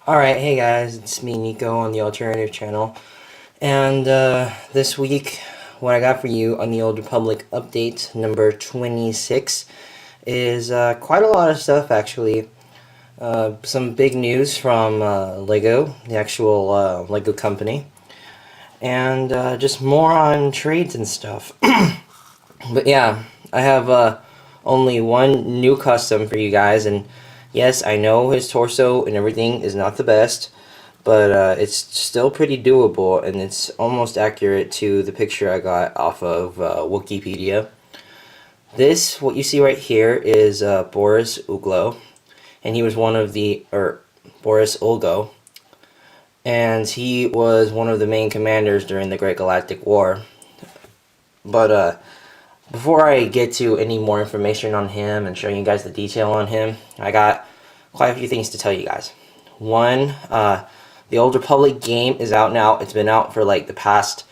Alright, hey guys, it's me, Nico, on the Alternative Channel. And this week, what I got for you on the Old Republic update, number 26, is quite a lot of stuff, actually. Some big news from LEGO, the actual LEGO company. And just more on trades and stuff. But yeah, I have only one new custom for you guys, and yes, I know his torso and everything is not the best, but it's still pretty doable, and it's almost accurate to the picture I got off of Wikipedia. This, what you see right here, is Boris Uglo, and he was one of the, Boris Ulgo, and he was one of the main commanders during the Great Galactic War. But before I get to any more information on him and showing you guys the detail on him, I got quite a few things to tell you guys. One, the Old Republic game is out now. It's been out for like the past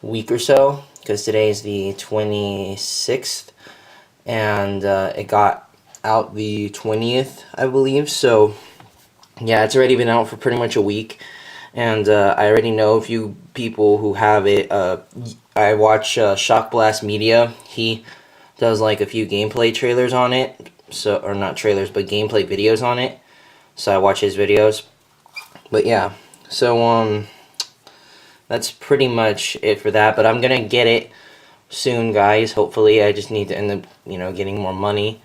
week or so, because today is the 26th, and it got out the 20th, I believe. So yeah, it's already been out for pretty much a week, and I already know a few people who have it. I watch Shock Blast Media. He does like a few gameplay trailers on it, so, or not trailers, but gameplay videos on it. So I watch his videos. But yeah, so that's pretty much it for that. But I'm gonna get it soon, guys. Hopefully, I just need to end up, getting more money,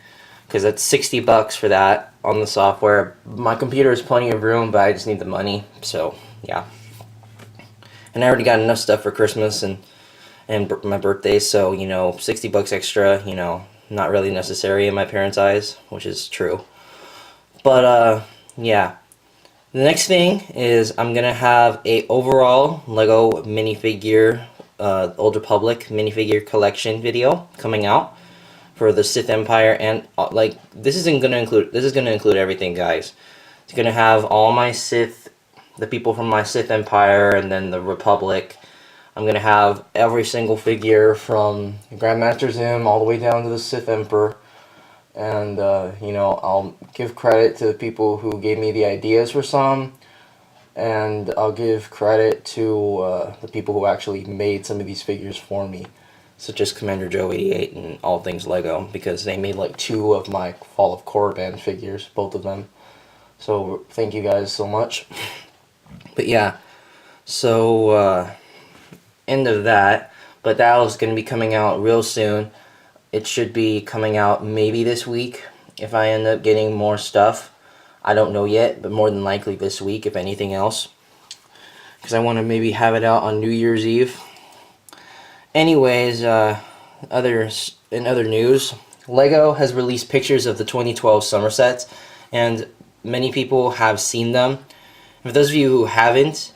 because that's $60 for that on the software. My computer has plenty of room, but I just need the money. So yeah, and I already got enough stuff for Christmas and my birthday, so $60 extra, not really necessary in my parents' eyes, which is true. But yeah, the next thing is I'm gonna have a overall Lego minifigure, Old Republic minifigure collection video coming out for the Sith Empire, and this is gonna include everything, guys. It's gonna have all my Sith, the people from my Sith Empire, and then the Republic. I'm going to have every single figure from Grandmaster Zim all the way down to the Sith Emperor. And, I'll give credit to the people who gave me the ideas for some. And I'll give credit to the people who actually made some of these figures for me, such as Commander Joe 88 and All Things Lego, because they made like 2 of my Fall of Korriban figures, both of them. So thank you guys so much. But yeah, so end of that, but that was going to be coming out real soon. It should be coming out maybe this week if I end up getting more stuff. I don't know yet, but more than likely this week, if anything else, because I want to maybe have it out on New Year's Eve. Anyways, in other news, LEGO has released pictures of the 2012 summer sets, and many people have seen them. For those of you who haven't,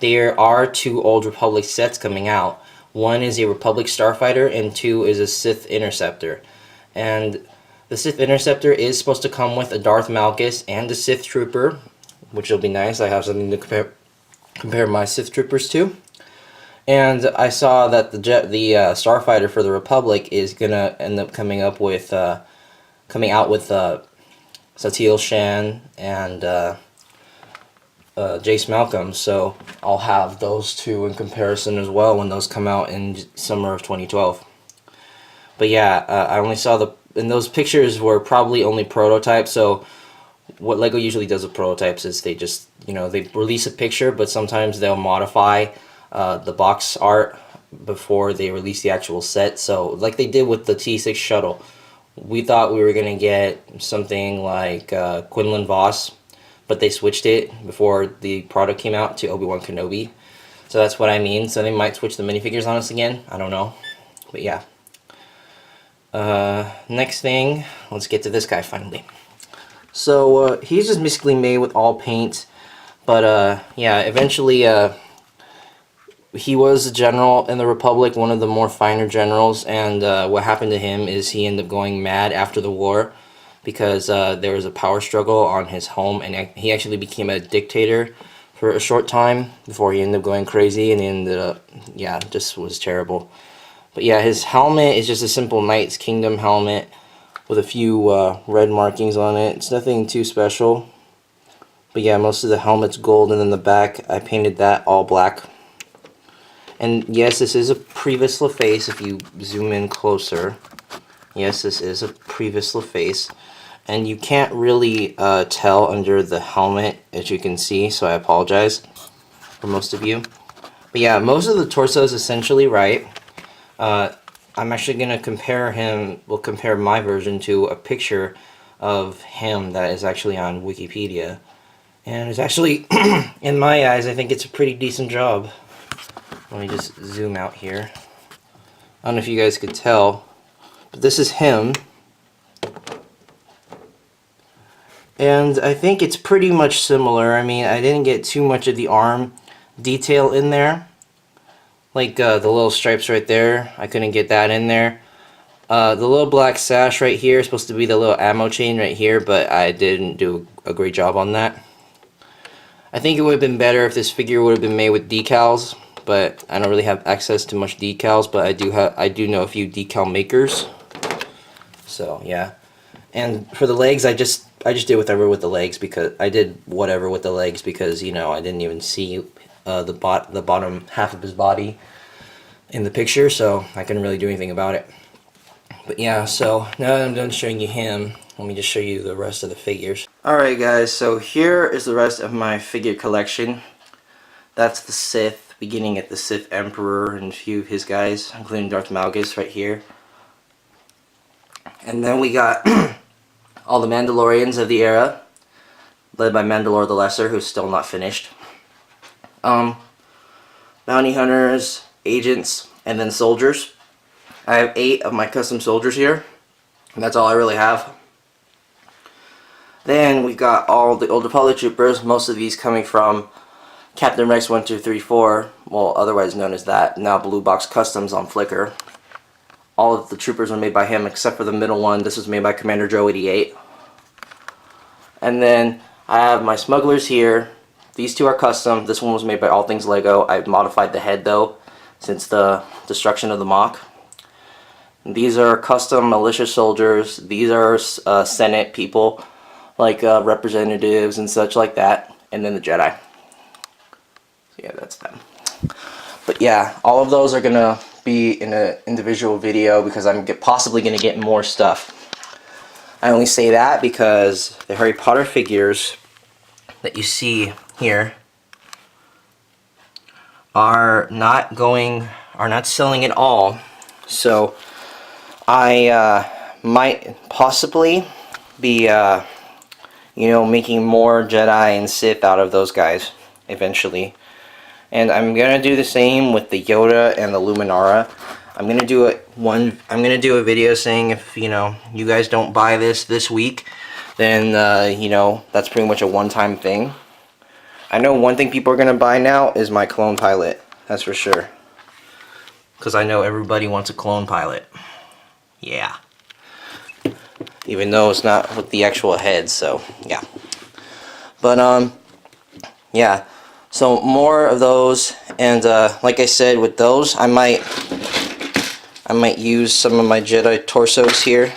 there are 2 Old Republic sets coming out. One is a Republic Starfighter, and 2 is a Sith Interceptor. And the Sith Interceptor is supposed to come with a Darth Malgus and a Sith Trooper, which will be nice. I have something to compare my Sith Troopers to. And I saw that the Starfighter for the Republic is gonna end up coming out with Satele Shan and Jace Malcolm, so I'll have those 2 in comparison as well when those come out in summer of 2012. But yeah, I only saw and those pictures were probably only prototypes. So what LEGO usually does with prototypes is they just, they release a picture, but sometimes they'll modify the box art before they release the actual set. So like they did with the T6 shuttle, we thought we were gonna get something like Quinlan Voss, but they switched it before the product came out to Obi-Wan Kenobi. So that's what I mean. So they might switch the minifigures on us again. I don't know. But yeah. Next thing, let's get to this guy finally. So he's just basically made with all paint. But yeah, eventually he was a general in the Republic, one of the more finer generals. And what happened to him is he ended up going mad after the war, because there was a power struggle on his home, and he actually became a dictator for a short time before he ended up going crazy, and he ended up, yeah, just was terrible. But yeah, his helmet is just a simple Knight's Kingdom helmet with a few red markings on it. It's nothing too special. But yeah, most of the helmet's gold, and then the back, I painted that all black. And yes, this is a previous LaFace if you zoom in closer. Yes, this is a previous LaFace. And you can't really tell under the helmet, as you can see, so I apologize for most of you. But yeah, most of the torso is essentially right. I'm actually going to compare him, we'll compare my version to a picture of him that is actually on Wikipedia. And it's actually, in my eyes, I think it's a pretty decent job. Let me just zoom out here. I don't know if you guys could tell, but this is him. And I think it's pretty much similar. I mean, I didn't get too much of the arm detail in there. Like the little stripes right there, I couldn't get that in there. The little black sash right here is supposed to be the little ammo chain right here, but I didn't do a great job on that. I think it would have been better if this figure would have been made with decals, but I don't really have access to much decals, but I do know a few decal makers. So yeah. And for the legs, I just did whatever with the legs because I did whatever with the legs because, you know, I didn't even see the bottom half of his body in the picture, so I couldn't really do anything about it. But yeah, so now that I'm done showing you him, let me just show you the rest of the figures. Alright guys, so here is the rest of my figure collection. That's the Sith, beginning at the Sith Emperor and a few of his guys, including Darth Malgus right here. And then we got all the Mandalorians of the era, led by Mandalore the Lesser, who's still not finished. Bounty hunters, agents, and then soldiers. I have 8 of my custom soldiers here, and that's all I really have. Then we got all the Old Republic troopers, most of these coming from Captain Rex 1234, well, otherwise known as that, now Blue Box Customs on Flickr. All of the troopers were made by him except for the middle one. This was made by Commander Joe 88. And then I have my smugglers here. These 2 are custom. This one was made by All Things Lego. I modified the head though, since the destruction of the Mock. These are custom militia soldiers. These are Senate people, like representatives and such like that. And then the Jedi. So yeah, that's them. But yeah, all of those are gonna be in an individual video because I'm possibly gonna get more stuff. I only say that because the Harry Potter figures that you see here are not selling at all. So I might possibly be you know, making more Jedi and Sith out of those guys eventually. And I'm gonna do the same with the Yoda and the Luminara. I'm gonna do a video saying if, you know, you guys don't buy this week, then you know, that's pretty much a one-time thing. I know one thing people are gonna buy now is my clone pilot. That's for sure. Because I know everybody wants a clone pilot. Yeah. Even though it's not with the actual head, so yeah. But yeah. So more of those, and like I said, with those, I might use some of my Jedi torsos here,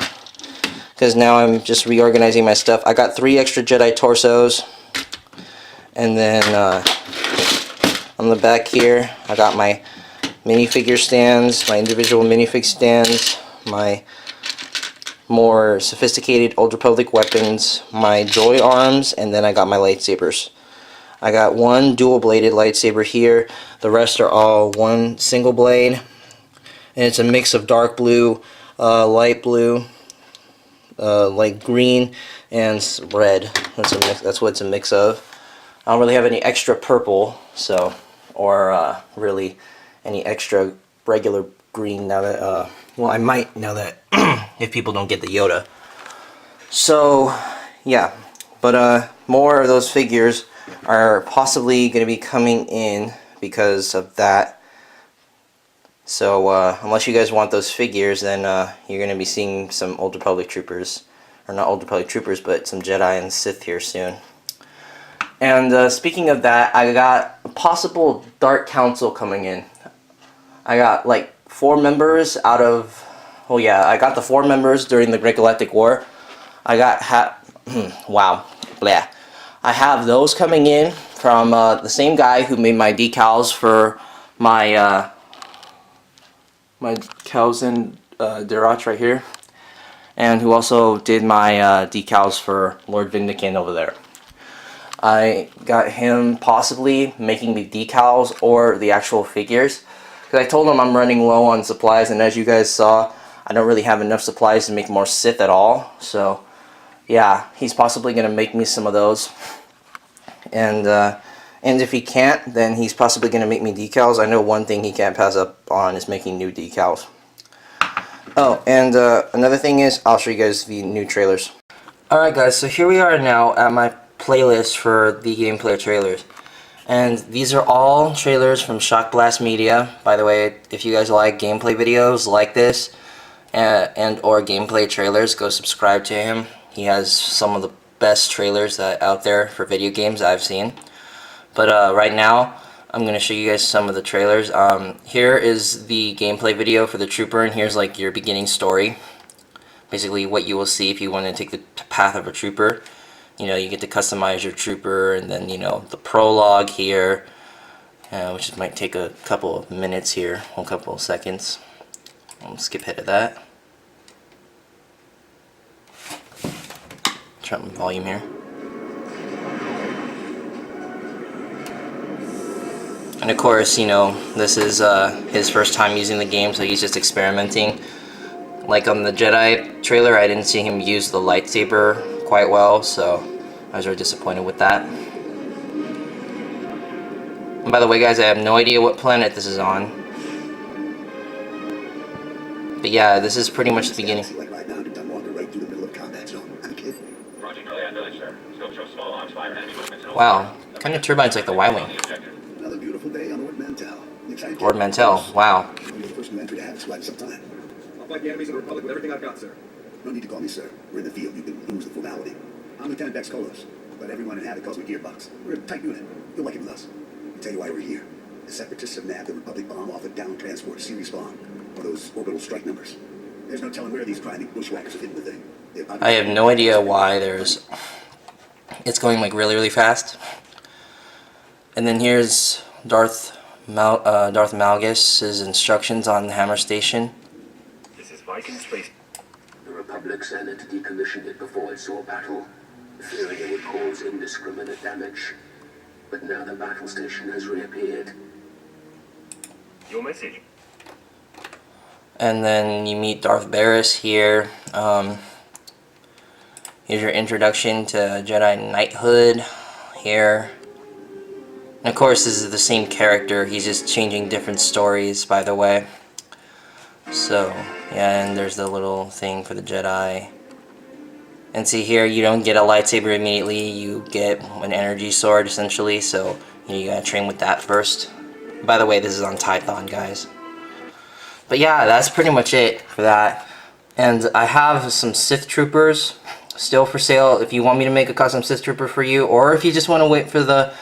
because now I'm just reorganizing my stuff. I got 3 extra Jedi torsos, and then on the back here, I got my minifigure stands, my individual minifig stands, my more sophisticated Old Republic weapons, my droid arms, and then I got my lightsabers. I got 1 dual-bladed lightsaber here. The rest are all 1 single blade, and it's a mix of dark blue, light blue, light green, and red. That's what it's a mix of. I don't really have any extra purple, so, or really any extra regular green now that, well, I might now that if people don't get the Yoda. So, yeah, but more of those figures are possibly going to be coming in because of that. So unless you guys want those figures, then you're going to be seeing some Old Republic troopers, or not Old Republic troopers, but some Jedi and Sith here soon. And speaking of that, I got a possible Dark Council coming in. I got like 4 members out of, oh yeah, I got the 4 members during the Great Galactic War. I got wow, blah. I have those coming in from the same guy who made my decals for my my Kelsen Dirach right here, and who also did my decals for Lord Vindicant over there. I got him possibly making the decals or the actual figures, because I told him I'm running low on supplies, and as you guys saw, I don't really have enough supplies to make more Sith at all. So yeah, he's possibly going to make me some of those, and if he can't, then he's possibly going to make me decals. I know one thing he can't pass up on is making new decals. Oh, and another thing is, I'll show you guys the new trailers. Alright guys, so here we are now at my playlist for the gameplay trailers. And these are all trailers from Shock Blast Media. By the way, if you guys like gameplay videos like this, and or gameplay trailers, go subscribe to him. He has some of the best trailers out there for video games I've seen. But right now, I'm going to show you guys some of the trailers. Here is the gameplay video for the Trooper, and here's like your beginning story. Basically what you will see if you want to take the path of a Trooper. You know, you get to customize your Trooper, and then, you know, the prologue here, which might take a couple of minutes here, a couple of seconds. I'll skip ahead of that. Turn up my volume here. And of course, you know, this is his first time using the game, so he's just experimenting. Like on the Jedi trailer, I didn't see him use the lightsaber quite well, so I was very disappointed with that. And by the way guys, I have no idea what planet this is on. But yeah, this is pretty much the beginning. Wow, kind of turbine's like the Y-Wing. Another beautiful day on Ord Mantell. Ord Mantell, wow. You're the first new entry to have this flight some time. I'll fight the enemies of the Republic with everything I've got, sir. No need to call me sir. We're in the field. You can lose the formality. I'm Lieutenant Bex Kolos, but everyone in Habit calls me Gearbox. We're a tight unit. You'll like it with us. I'll tell you why we're here. The Separatists have nabbed the Republic bomb off a down transport series bomb, or those orbital strike numbers. There's no telling where these grinding bushwhackers have hidden the thing. I have no idea why it's going like really fast. And then here's Darth Malgus' instructions on the Hammer Station. This is Viking Space. The Republic sent it to decommission it before it saw battle, fearing it would cause indiscriminate damage. But now the battle station has reappeared. Your message. And then you meet Darth Barris here. Here's your introduction to Jedi Knighthood here. And of course, this is the same character. He's just changing different stories, by the way. So, yeah, and there's the little thing for the Jedi. And see here, you don't get a lightsaber immediately. You get an energy sword, essentially. So, you gotta train with that first. By the way, this is on Tython, guys. But yeah, that's pretty much it for that. And I have some Sith Troopers still for sale. If you want me to make a custom Sith Trooper for you, or if you just want to wait for the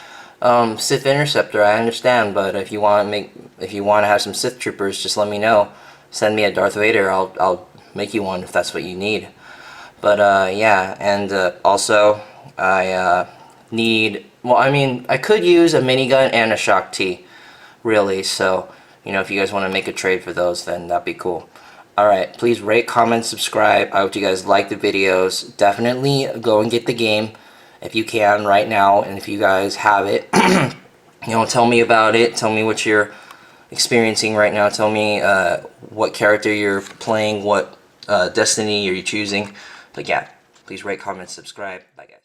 Sith Interceptor, I understand. But if you want to have some Sith Troopers, just let me know. Send me a Darth Vader. I'll make you one if that's what you need. But yeah, and also I need. Well, I mean, I could use a minigun and a Shock T, really. So, you know, if you guys want to make a trade for those, then that'd be cool. Alright, please rate, comment, subscribe. I hope you guys like the videos. Definitely go and get the game if you can right now. And if you guys have it, you know, tell me about it. Tell me what you're experiencing right now. Tell me what character you're playing, what destiny you're choosing. But yeah, please rate, comment, subscribe. Bye guys.